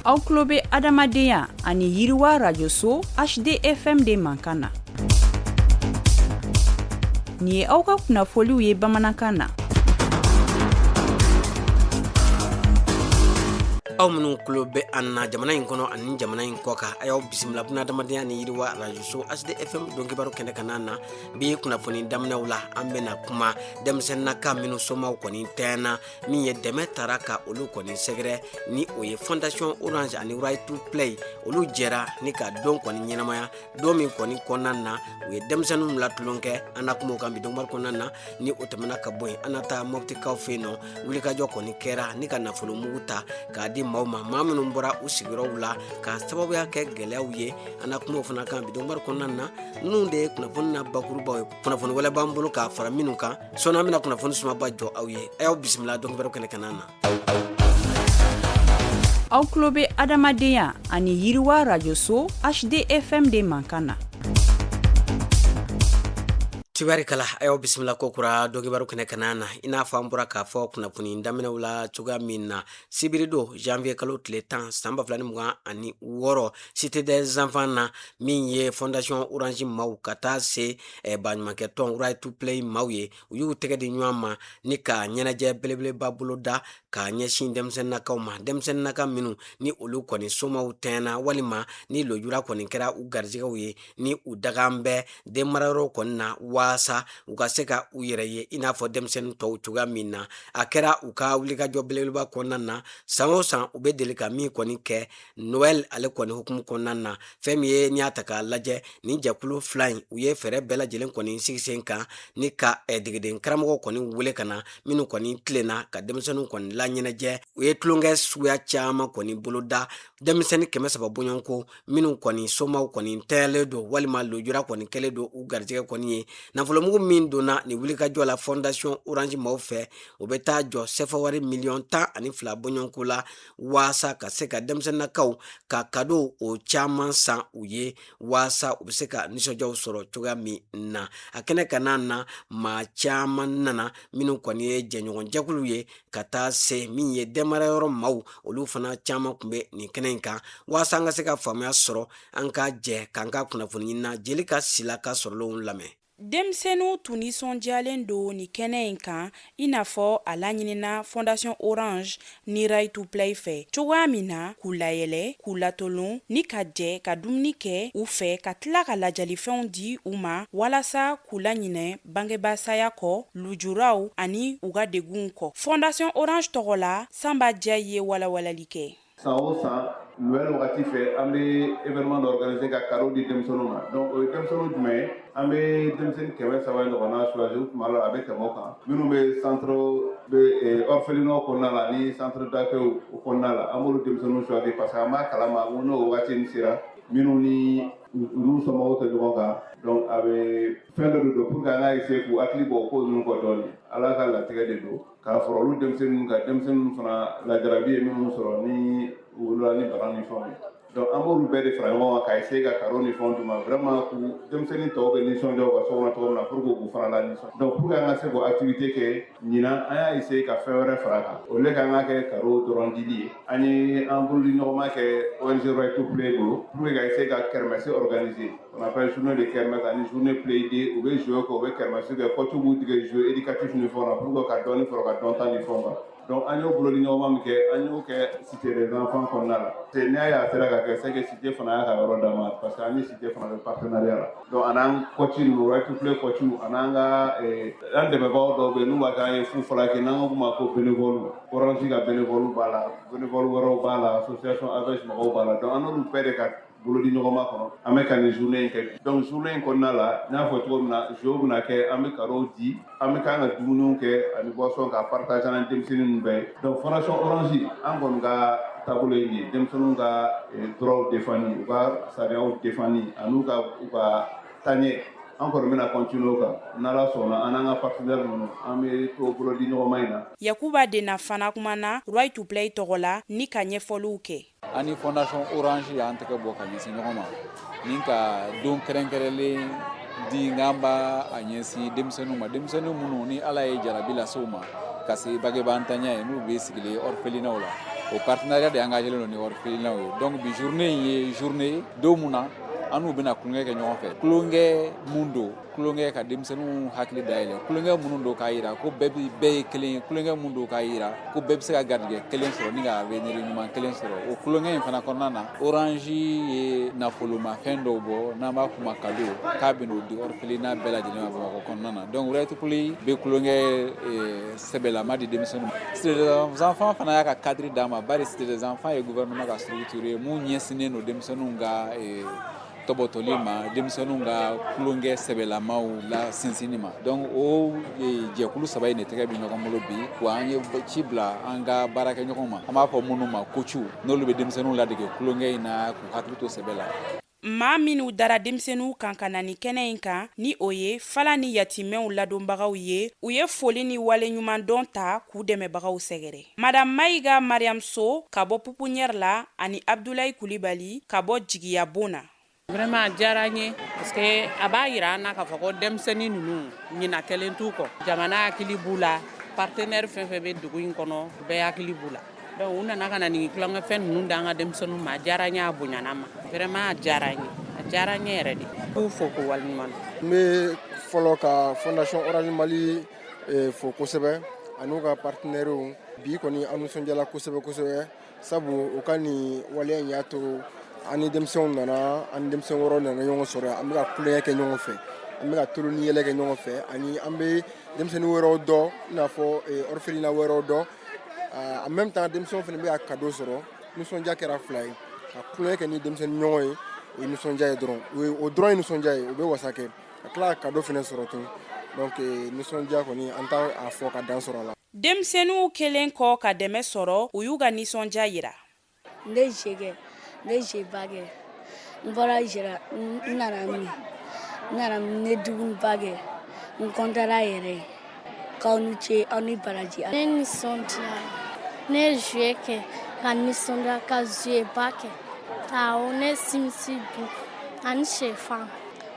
Aw tulo bɛ adamadenya ani yiriwa rajoso HDFM de mankan na. Nin ye aw ka kunnafoliw ye bamanankan na. aw minnu tulo bɛ an na jamana in kɔnɔ ani jamana in kɔ kan a y'aw bisimila buna adamadenya ni yiriwa rajoso HDFM don kibaru kɛnɛ ka na bi kunnafoni daminɛw la an bɛna kuma denmisɛnninaka minnu somaw kɔni tɛna min ye dɛmɛ tara ka olu kɔni sɛgɛrɛ ni o ye Fondation Orange ani Right to Play olu jɛra ni ka don kɔni ɲɛnamaya don min kɔni kɔnɔna na u ye denmisɛnninw latulon kɛ an na kumaw kan bi don kɔnɔna na ni o tɛmɛna ka bɔ yen an na taa Moptikaw fɛ yen nɔ wulikajɔ kɔni kɛra ni ka nafolo mugu ta k'a di maaw ma maa minnu bɔra u sigiyɔrɔw la ka sababuya kɛ gɛlɛyaw ye an na kumaw fana kan bi don kɔnɔna na ninnu de ye kunnafoni na bakurubaw ye kunnafoni wɛrɛ b'an bolo k'a fara minnu kan sɔnni an bɛna kunnafoni sumaba jɔ aw ye a y'aw bisimila don kibaru kɛnɛ kan na. Aw tulo bɛ adamadenya ani yiriwa rajoso HDFM de mankan na. Tibarikala a y'aw bisimila ko kura don kibaru kɛnɛ kan na i n'a fɔ an bɔra k'a fɔ kunnafoni daminɛw la cogoya min na sibiri don janvier kalo tile 10 san 2026 Cité des enfants na min ye Fondation Orange maaw ka taa se baɲumankɛ tɔn Right to Play maaw ye u y'u tɛgɛ di ɲɔgɔn ma ni ka ɲɛnajɛ belebeleba bolo da k'a ɲɛsin denmisɛnninakaw ma denmisɛnninaka minnu ni olu kɔni somaw tɛna walima ni lojura kɔni kɛra u garijɛgɛw ye ni u dagan bɛ denmarayɔrɔ kɔni na waasa u ka se ka u yɛrɛ ye i n'a fɔ denmisɛnnin tɔw cogoya min na a kɛra u ka wulikajɔ belebeleba kɔnɔna na san o san u bɛ deli ka min kɔni kɛ Noël ale kɔni hukumu kɔnɔna na fɛn min ye n'i y'a ta k'a lajɛ ni jɛkulu fila in u ye fɛɛrɛ bɛɛ lajɛlen kɔni sigi sen kan ni ka degeden karamɔgɔ kɔni wele ka na minnu kɔni tilenna ka denmisɛnninw kɔni la ɲɛnajɛ u ye tulonkɛ suguya caman kɔni boloda denmisɛnnin 300 bɔɲɔgɔnko minnu kɔni somaw kɔni tɛyɛlen don walima lojura kɔni kɛlen don u garijɛgɛ kɔni ye nafolomugu min donna ni wulikajɔ la Fondation Orange maaw fɛ u bɛ taa jɔ sɛfɛwari miliyɔn 12 bɔɲɔgɔnko la waasa ka se ka denmisɛnninakaw ka cadeau o caman san u ye waasa u bɛ se ka nisɔndiyaw sɔrɔ cogoya min na a kɛnɛ ka na maa caman nana minnu kɔni ye jɛɲɔgɔnjɛkulu ye ka taa se min ye denmarayɔrɔ maaw olu fana caman tun bɛ nin kɛnɛ in kan waasa an ka se ka faamuya sɔrɔ an ka jɛ k'an ka kunnafoni ɲini na jeli ka sila ka sɔrɔlenw lamɛn. Denmisɛnninw tun nisɔndiyalen don ni kɛnɛ in kan i n'a fɔ a laɲinina Fondation Orange ni Right to Play fɛ cogoya min na k'u layɛlɛ k'u latolon ni ka jɛ ka dumuni kɛ u fɛ ka tila ka lajalifɛnw di u ma walasa k'u laɲinɛ bangebasaya kɔ lujuraw ani u ka degunw kɔ Fondation Orange tɔgɔ la Sanba Diya ye walawalali kɛ. San o san Noël wagati fɛ an bɛ événement dɔ organiser ka cadeau di denmisɛnninw ma donc o ye denmisɛnninw jumɛn ye an bɛ denmisɛnnin 300 ɲɔgɔnna choisir tuma dɔ la a bɛ tɛmɛ o kan minnu bɛ centre bɛ orphelinat kɔnɔna la ni centre d'accueil kɔnɔna la an b'olu denmisɛnninw choisir parce que an b'a kalama ko n'o wagati in sera minnu ni olu somɔgɔw tɛ ɲɔgɔn kan donc a bɛ fɛn dɔ de don pour que an ka essayer k'u hakili bɔ o ko ninnu kɔ dɔɔnin ala ka latigɛ de don k'a fɔra olu denmisɛnninw ka denmisɛnninw fana lajarabi ye minnu sɔrɔ ni wolola ni bana ni fɛnw ye donc an b'olu bɛɛ de fara ɲɔgɔn kan ka essayer ka cadeau ni fɛnw d'u ma vraiment k'u denmisɛnnin tɔw bɛ nisɔndiya u ka so kɔnɔ cogo min na pour que k'u fana la nisɔndiya donc pour que an ka se k'o activité kɛ ɲinan an y'a essayer ka fɛn wɛrɛ fara a kan au lieu k'an ka kɛ cadeau dɔrɔn dili ye an ye an bolo di ɲɔgɔnma kɛ ONG Right to Play bolo pour que ka essayer ka kermesse organiser on appelle journée de kermesse ani journée play day u bɛ jouer kɛ u bɛ kermesse kɛ coach b'u tigɛ jeu éducatif ni fɛnw na pour que ka dɔɔnin sɔrɔ ka dɔn ta ni fɛnw kan donc an y'o bolo di ɲɔgɔnma min kɛ an y'o kɛ Cité des enfants kɔnɔna la n'i y'a ye a sera ka kɛ c'est que Cité fana y'a ka yɔrɔ d'a ma parce que an ni Cité fana bɛ partenariat la donc an n'an coach ninnu Right to Play coach an n'an ka an dɛmɛbagaw dɔw bɛ yen n'u b'a kɛ an ye fu fɔla kɛ n'an k'u ma ko bénévole Orange ka bénévole b'a la bénévole wɛrɛw b'a la association AVEJ mɔgɔw b'a la donc an n'olu bɛɛ de ka bolo di ɲɔgɔnma kɔnɔ an bɛ ka nin journée in kɛ donc journée in kɔnɔna la n y'a fɔ cogo min na jeux bɛna kɛ an bɛ cadeau di an bɛ kan ka dumuniw kɛ ani boisson ka partage an denmisɛnnin ninnu bɛɛ donc Fondation Orange an kɔni ka taabolo ye nin ye denmisɛnninw ka droits défendus u ka sariyaw défendus ani u ka taaɲɛ an kɔni bɛna continuer o kan n'ala sɔnna an n'an ka partenaire ninnu an bɛ to bolo di ɲɔgɔnma in na. Yakuba Dena fana kumana Right to Play tɔgɔ la ni ka ɲɛfɔliw kɛ. Ani Fondation Orange y'an tɛgɛ bɔ ka ɲɛsin ɲɔgɔn ma ni ka don kɛrɛnkɛrɛnlen di n'an b'a a ɲɛsin denmisɛnninw ma denmisɛnnin minnu ni Ala ye jarabi lase u ma ka se bangebantanya ye n'u bɛ sigilen orphelinat la o partenariat de engagé le ni orphelinat donc bi journée do muna anu bena kulunge ke ɲɔgɔn fɛ kulunge mundo kulunge ka denmisɛnninw hakili dayɛlɛ kulunge minnu do k'a yira ko bɛɛ ye kelen ye kulunge minnu do k'a yira ko bɛɛ bɛ se ka garijɛgɛ kelen sɔrɔ ni ka avenir ɲuman kelen sɔrɔ o kulunge in fana kɔnɔna na Orange ye nafolomafɛn dɔw bɔ n'an b'a f'u ma cadeau k'a bɛn'o di orphelinat bɛɛ lajɛlen ma Bamakɔ kɔnɔna na donc Red Puli bɛ kulunge sɛbɛlama di denmisɛnninw ma Cité des enfants fana y'a ka cadre d'a ma bari Cité des enfants ye gouvernement ka structure mun ɲɛsinnen don denmisɛnninw ka tɔbɔtɔli ma denmisɛnninw ka kulonkɛ sɛbɛlamaw la sinsinni ma donc o jɛkulu saba in de tɛgɛ bɛ ɲɔgɔn bolo bi wa an ye ci bila an ka baarakɛ ɲɔgɔn ma an b'a fɔ minnu ma kociw n'olu bɛ denmisɛnninw ladege kulonkɛ in na k'u hakili to sɛbɛ la. Maa minnu dara denmisɛnninw kan ka na ni kɛnɛ in kan ni o ye fala ni yatimɛw ladonbagaw ye u ye foli ni waleɲuman dɔn ta k'u dɛmɛbagaw sɛgɛrɛ. Madame Maïga Mariamso ka bɔ Pouponnière la ani Abdoulaye Koulibaly ka bɔ Jigiya Bon na. Vraiment diyara n ye parce que a b'a yira an na k'a fɔ ko denmisɛnnin ninnu ɲina kelen t'u kɔ jamana hakili b'u la partenaire fɛn fɛn bɛ dugu in kɔnɔ bɛɛ hakili b'u la donc u nana ka na nin tulonkɛfɛn ninnu d'an ka denmisɛnninw ma a diyara n ye a bonyana ma vraiment a diyara n ye yɛrɛ de k'u fo k'u waleɲuman dɔn. N bɛ fɔlɔ ka fondation Orange Mali fo kosɛbɛ an'u ka partenaires bi kɔni an nisɔndiyala kosɛbɛ sabu u ka nin waleya in y'a to ani denmisɛnw nana ani denmisɛn wɔɔrɔ nana ɲɔgɔn sɔrɔ an bɛ ka kulonkɛ kɛ ɲɔgɔn fɛ an bɛ ka tolo ni yɛlɛ kɛ ɲɔgɔn fɛ ani an bɛ denmisɛnnin wɛrɛw dɔn i n'a fɔ orphelinat wɛrɛw dɔn en même temps denmisɛnw fana bɛ ka cadeau sɔrɔ nisɔndiya kɛra fila ye ka kulonkɛ kɛ ni denmisɛnnin ɲɔgɔn ye o ye nisɔndiya ye dɔrɔn o dɔrɔn ye nisɔndiya ye o bɛ wasa kɛ ka tila ka cadeau fana sɔrɔ tun donc nisɔndiya kɔni an t'a fɔ ka dan sɔrɔ a la. Denmisɛnninw kelen kɔ ka dɛmɛ sɔrɔ u y'u ka nisɔndiya yira. Ne je bagɛ n bɔra jira n nana ne dugu bagɛ n kɔntara yɛrɛ k'aw ni ce aw ni baraji. Ne nisɔndiya ne ye jouer kɛ ka nisɔndiya ka jouer ba kɛ awɔ ne simisi dun ani sɛfan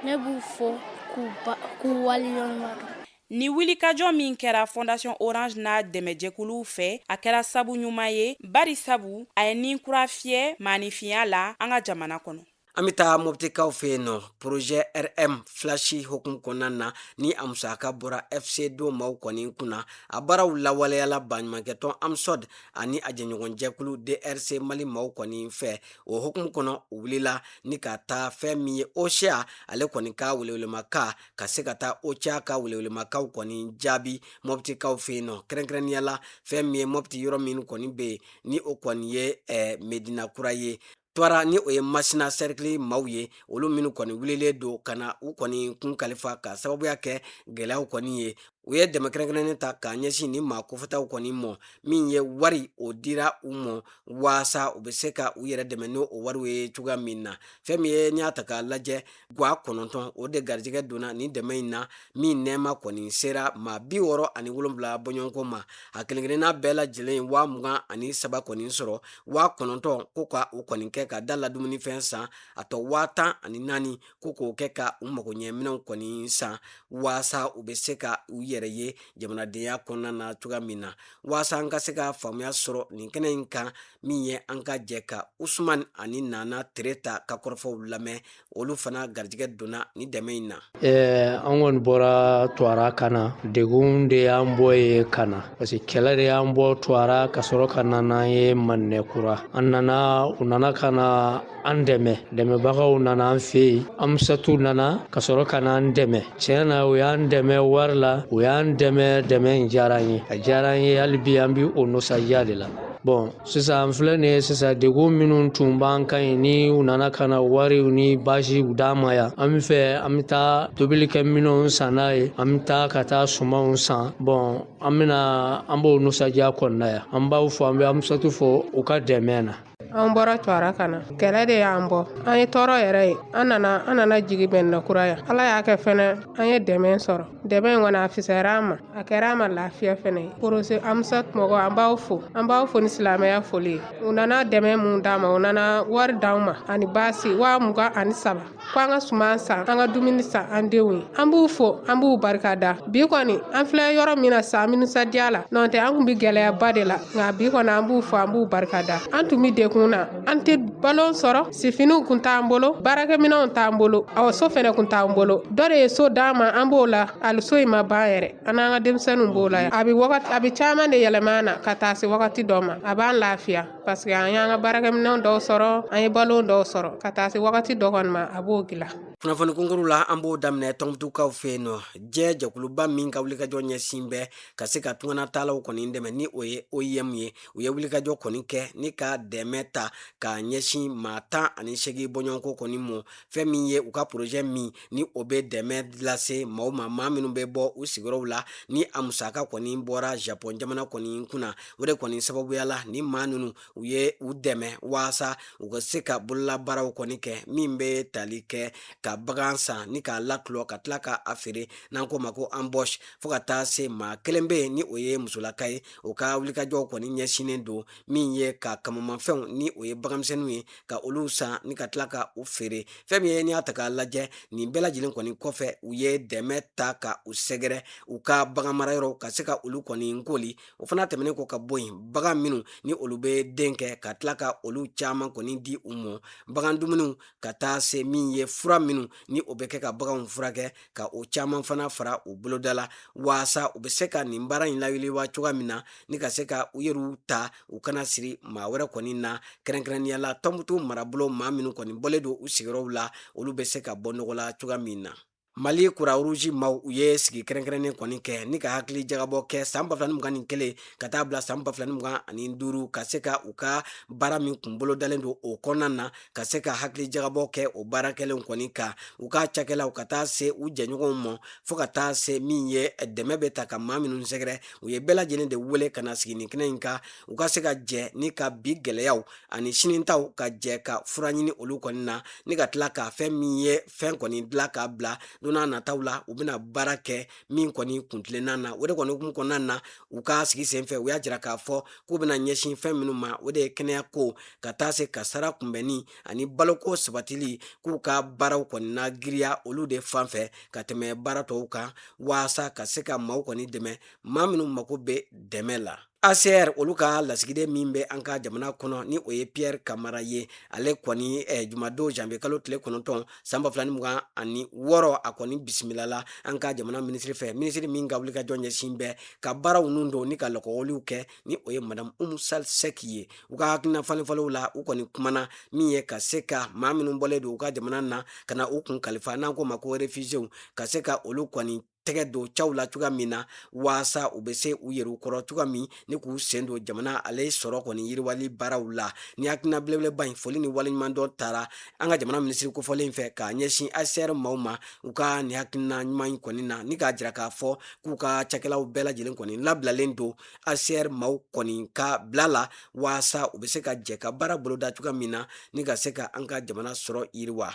ne b'u fo k'u waleɲuman dɔn. Ni wulikajɔ min kɛra Fondation Orange n'a dɛmɛjɛkuluw fɛ a kɛra sabu ɲuman ye bari sabu a ye nin kura fiyɛ maanifinya la an ka jamana kɔnɔ. An bɛ taa mɔbitikaw fɛ yen nɔ projet RM flashi hokumu kɔnɔna na ni a musaka bɔra FC2 maaw kɔni kunna a baaraw lawaleyala baɲumankɛtɔn AMSOD ani a jɛɲɔgɔnjɛkulu DRC Mali maaw kɔni fɛ o hokumu kɔnɔ u wulila ni ka taa fɛn min ye OCHA ale kɔni ka welewelemaka ka se ka taa OCHA ka welewelemakaw kɔni jaabi mɔbitikaw fɛ yen nɔ kɛrɛnkɛrɛnnenya la fɛn min ye mɔbiti yɔrɔ min kɔni bɛ yen ni o kɔni ye Medina Kura ye. Twara ni o ye Masina Cercle maaw ye olu minnu kɔni wulile do kana u kɔni kun kalifa ka sababuya kɛ gɛlɛyaw kɔni ye u ye dɛmɛ kɛrɛnkɛrɛnnen ta ka ɲɛsin ni maa kofɔtaw kɔni mɔ min ye wari o dira u mɔ waasa u bɛ se ka u yɛrɛ dɛmɛ n'o wariw ye cogoya min na fɛn min ye n'i y'a ta k'a lajɛ guwa 9 o de garijɛgɛ donna ni dɛmɛ in na min nɛɛma kɔni sera maa 67 bɔɲɔgɔnko ma a kelenkelenna bɛɛ lajɛlen 27 kɔni sɔrɔ 9 ko ka u kɔni kɛ ka da la dumunifɛn san a tɔ 14 ko k'o kɛ ka u magoɲɛminɛw kɔni san waasa u bɛ se ka u yɛrɛ ye jamanadenya kɔnɔna na cogoya min na waasa an ka se ka faamuya sɔrɔ nin kɛnɛ in kan min ye an ka jɛ ka Usman ani Nana Tereta ka kɔrɔfɔw lamɛn olu fana garijɛgɛ donna ni dɛmɛ in na. An kɔni bɔra Tuara kana degun de y'an bɔ ye kana parce que kɛlɛ de y'an bɔ Tuara ka sɔrɔ ka na n'an ye Manɛkura an nana u nana kana an dɛmɛbagaw nana an fɛ yen Amusatu nana ka sɔrɔ ka na an dɛmɛ tiɲɛ na u y'an dɛmɛ wari la u y'an dɛmɛ in diyara an ye a diyara an ye hali bi an bi o nosadiya de la bon sisan an filɛ nin ye sisan degun minnu tun b'an kan yen ni u nana ka na wariw ni basi u d'an ma yan an bɛ fɛ an bɛ taa tobilikɛ minɛnw san n'a ye an bɛ taa ka taa sumanw san bon an b'o nosadiya kɔnɔna yan an b'aw fɔ an bɛ Amusatu fɔ u ka dɛmɛ na. An bɔra Tuara kana kɛlɛ de y'an bɔ an ye tɔɔrɔ yɛrɛ ye an nana jigi Manɛkura yan Ala y'a kɛ fɛnɛ an ye dɛmɛ sɔrɔ dɛmɛ ŋɔna a fisɛra an ma a kɛra an ma lafiya fɛnɛ porose Amusat mɔgɔ an b'aw fo ni silamɛya foli ye u nana dɛmɛ mun d'an ma u nana wari d'an ma ani baasi 27,000 ko an ka suman san an ka dumuni san an denw ye an b'u fo an b'u barika da bi kɔni an filɛ yɔrɔ min na sa minisadiya la nɔntɛ an kun bi gɛlɛyaba de la nka bi kɔni an b'u fo an b'u barika da an tun bi dekun na an tɛ balo sɔrɔ sifiniw kun t'an bolo baarakɛminɛnw t'an bolo so fɛnɛ kun t'an bolo dɔ de ye so d'an ma an b'o la hali so in ma ban yɛrɛ an n'an ka denmisɛnninw b'o la a bi caman de yɛlɛma an na ka taa se wagati dɔ ma a b'an lafiya parce que an y'an ka baarakɛminɛnw dɔw sɔrɔ an ye balo dɔw sɔrɔ ka taa se wagati dɔ kɔni ma a b'o gila kunnafoni kunkuru la an b'o daminɛ tɔnbutukaw fɛ yen nɔ jɛkuluba min ka wulikajɔ ɲɛsin bɛ ka se ka tungana taalaw kɔni dɛmɛ ni o ye OIM ye u ye wulikajɔ kɔni kɛ ni ka dɛmɛ ta ka ɲɛsin maa 18 bɔɲɔgɔnko kɔni mɔ fɛn min ye u ka projet min ni o bɛ dɛmɛ lase maaw ma maa minnu bɛ bɔ u sigiyɔrɔw la ni a musaka kɔni bɔra Japon jamana kɔni kunna o de kɔni sababuya la ni maa ninnu u ye u dɛmɛ waasa u ka se ka bololabaaraw kɔni kɛ min bɛ tali kɛ ka bagan san ni k'a lakulɔ ka tila ka a feere n'an ko ma ko embauche fo ka taa se maa kelen bɛ yen ni o ye musolaka ye o ka wulikajɔw kɔni ɲɛsinnen don min ye ka kamamafɛnw ni o ye baganmisɛnninw ye ka olu san ni ka tila ka u feere fɛn min ye n'i y'a ta k'a lajɛ nin bɛɛ lajɛlen kɔni kɔfɛ u ye dɛmɛ ta ka u sɛgɛrɛ u ka bagan marayɔrɔ ka se ka olu kɔni koli o fana tɛmɛnen kɔ ka bɔ yen bagan minnu ni olu bɛ den kɛ ka tila ka olu caman kɔni di u mɔ bagan dumuniw ka taa se min ye fura minnu ni o bɛ kɛ ka baganw furakɛ ka o caman fana fara u boloda la waasa u bɛ se ka nin baara in lawiliwa cogoya min na ni ka se ka u yɛrɛw ta u kana siri maa wɛrɛ kɔni na kɛrɛnkɛrɛnnenya la Tɔnbukutu marabolo maa minnu kɔni bɔlen don u sigiyɔrɔw la olu bɛ se ka bɔ nɔgɔ la cogoya min na Mali kura rouge maaw u ye sigi kɛrɛnkɛrɛnnen kɔni kɛ ni ka hakili jagabɔ kɛ san 2021 ka taa bila san 2025 ka se ka u ka baara min kun bolo dalen don o kɔnɔna na ka se ka hakili jagabɔ kɛ o baarakɛlenw kɔni kan u ka cakɛlaw ka taa se u jɛɲɔgɔnw ma fo ka taa se min ye dɛmɛ bɛ ta ka maa minnu sɛgɛrɛ u ye bɛɛ lajɛlen de wele ka na sigi nin kɛnɛ in kan u ka se ka jɛ ni ka bi gɛlɛyaw ani sinitaw ka jɛ ka fura ɲini olu kɔni na ni ka tila ka fɛn min ye fɛn kɔni dilan k'a bila donna nataw la u bɛna baara kɛ min kɔni kuntilenna na o de kɔni hukumu kɔnɔna na u ka sigi senfɛ u y'a jira k'a fɔ k'u bɛna ɲɛsin fɛn minnu ma o de ye kɛnɛya ko ka taa se kasara kunbɛnni ani baloko sabatili k'u ka baaraw kɔni na giriya olu de fan fɛ ka tɛmɛ baara tɔw kan waasa ka se ka maaw kɔni dɛmɛ maa minnu mako bɛ dɛmɛ la ACR olu ka lasigiden min bɛ an ka jamana kɔnɔ ni o ye Pierre Kamara ye ale kɔni jumadon janvier kalo tile 9 san 2026 a kɔni bisimilala an ka jamana minisiri fɛ minisiri min ka wulikajɔ ɲɛsin bɛ ka baaraw nun don ni ka lɔkɔliw kɛ ni o ye madame Umu Sal Sek ye u ka hakilina falenfalenw la u kɔni kumana min ye ka se ka maa minnu bɔlen don u ka jamana na ka na u kun kalifa n'an ko ma ko réfugiés ka se ka olu kɔni tɛgɛ don cɛw la cogoya min na waasa u bɛ se u yɛrɛw kɔrɔ cogoya min ni k'u sen don jamana ale sɔrɔ kɔni yiriwali baaraw la ni hakilina belebeleba in foli ni waleɲuman dɔ taara an ka jamana minisiri kofɔlen fɛ k'a ɲɛsin ACR maaw ma u ka ni hakilina ɲuman in kɔni na ni k'a jira k'a fɔ k'u ka cakɛlaw bɛɛ lajɛlen kɔni labilalen don ACR maaw kɔni ka bila la waasa u bɛ se ka jɛ ka baara boloda cogoya min na ni ka se ka an ka jamana sɔrɔ yiriwa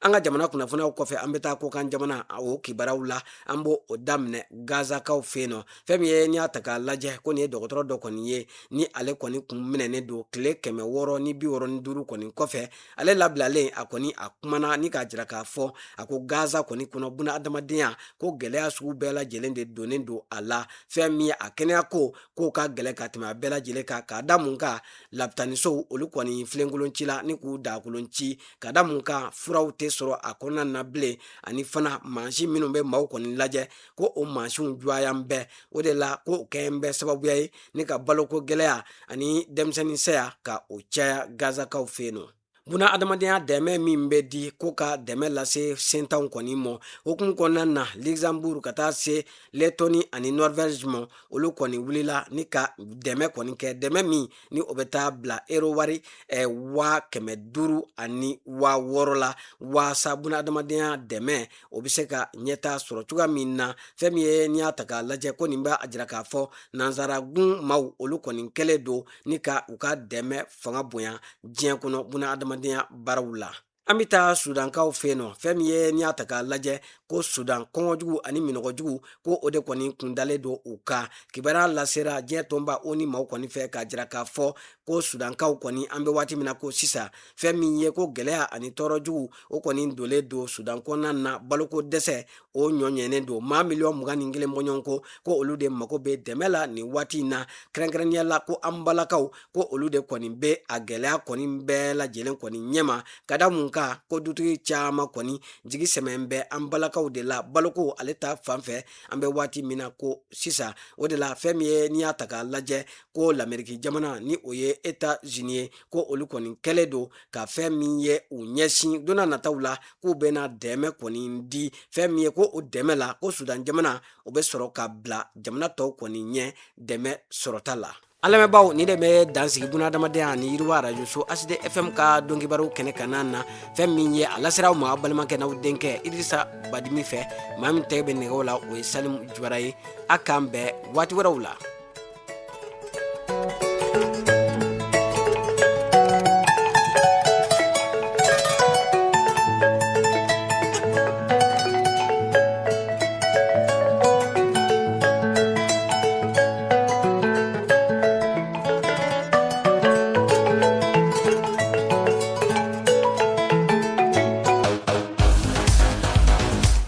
an ka jamana kunnafoniyaw kɔfɛ an bɛ taa kokan jamana o kibaruyaw la an b'o daminɛ Gazakaw fɛ yen nɔ fɛn min ye n'i y'a ta k'a lajɛ ko nin ye dɔgɔtɔrɔ dɔ kɔni ye ni ale kɔni kun minɛnen don tile 665 kɔni kɔfɛ ale labilalen a kɔni a kumana ni k'a jira k'a fɔ a ko Gaza kɔni kɔnɔ buna adamadenya ko gɛlɛya sugu bɛɛ lajɛlen de donnen don a la fɛn min ye a kɛnɛya ko k'o ka gɛlɛ ka tɛmɛ a bɛɛ lajɛlen kan k'a da mun kan lapitanisow olu kɔni filenkolon ci la ni k'u daakolon ci k'a da mun kan furaw tɛ sɔrɔ a kɔnɔna na bilen ani fana mansin minnu bɛ maaw kɔni lajɛ ko o mansinw juwayan bɛɛ o de la ko o kɛn bɛ sababuya ye ni ka baloko gɛlɛya ani denmisɛnnin saya ka o caya Gazakaw fɛ yen nɔ buna adamadenya dɛmɛ min bɛ di ko ka dɛmɛ lase sentanw kɔni mɔ hukumu kɔnɔna na Luxembourg ka taa se Lettonie ani Norvège ma olu kɔni wulila ni ka dɛmɛ kɔni kɛ dɛmɛ min ni o bɛ taa bila euro wari 500 ani 600 la waasa buna adamadenya dɛmɛ o bɛ se ka ɲɛta sɔrɔ cogoya min na fɛn min ye n'i y'a ta k'a lajɛ ko nin b'a jira k'a fɔ nanzaragun maaw olu kɔni kɛlen don ni ka u ka dɛmɛ fanga bonya diɲɛ kɔnɔ buna adamadenya baaraw la an bɛ taa sudankaw fɛ yen nɔ fɛn min ye n'i y'a ta k'a lajɛ ko sudan kɔngɔjugu ani minɔgɔjugu ko o de kɔni kundalen don u kan kibaruya lasera diɲɛ tɔnba o ni maaw kɔni fɛ k'a jira k'a fɔ ko sudankaw kɔni an bɛ waati min na ko sisan fɛn min ye ko gɛlɛya ani tɔɔrɔjugu o kɔni donnen don sudan kɔnɔna na baloko dɛsɛ o ɲɔɲɛnen don maa miliyɔn 21 bɔɲɔgɔn ko olu de mako bɛ dɛmɛ la nin waati in na kɛrɛnkɛrɛnnenya la ko an balakaw ko olu de kɔni bɛ a gɛlɛya kɔni bɛɛ lajɛlen kɔni ɲɛma ka da mun kan ko dutigi caman kɔni jigi sɛmɛn bɛ an balakaw de la baloko ale ta fanfɛ an bɛ waati min na ko sisan o de la fɛn min ye n'i y'a ta k'a lajɛ ko l'Amérique jamana ni o ye États-Unis ye ko olu kɔni kɛlen don ka fɛn min ye u ɲɛsin donna nataw la k'u bɛna dɛmɛ kɔni di fɛn min ye ko o dɛmɛ la ko Sudan jamana o bɛ sɔrɔ ka bila jamana tɔw kɔni ɲɛ dɛmɛ sɔrɔta la. An lamɛnbaaw ni de bɛ dansigi bunadamadenya ani yiriwa radio so HD FM ka dɔnkibaru kɛnɛ kana na fɛn min ye a lasera aw ma aw balimakɛ n'aw denkɛ Idrissa Badimi fɛ maa min tɛgɛ bɛ nɛgɛw la o ye Salim Jubara ye a k'an bɛɛ waati wɛrɛw la.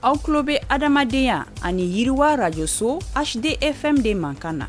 Aw tulo bɛ adamadenya ani yiriwa radio so HD FM de mankan na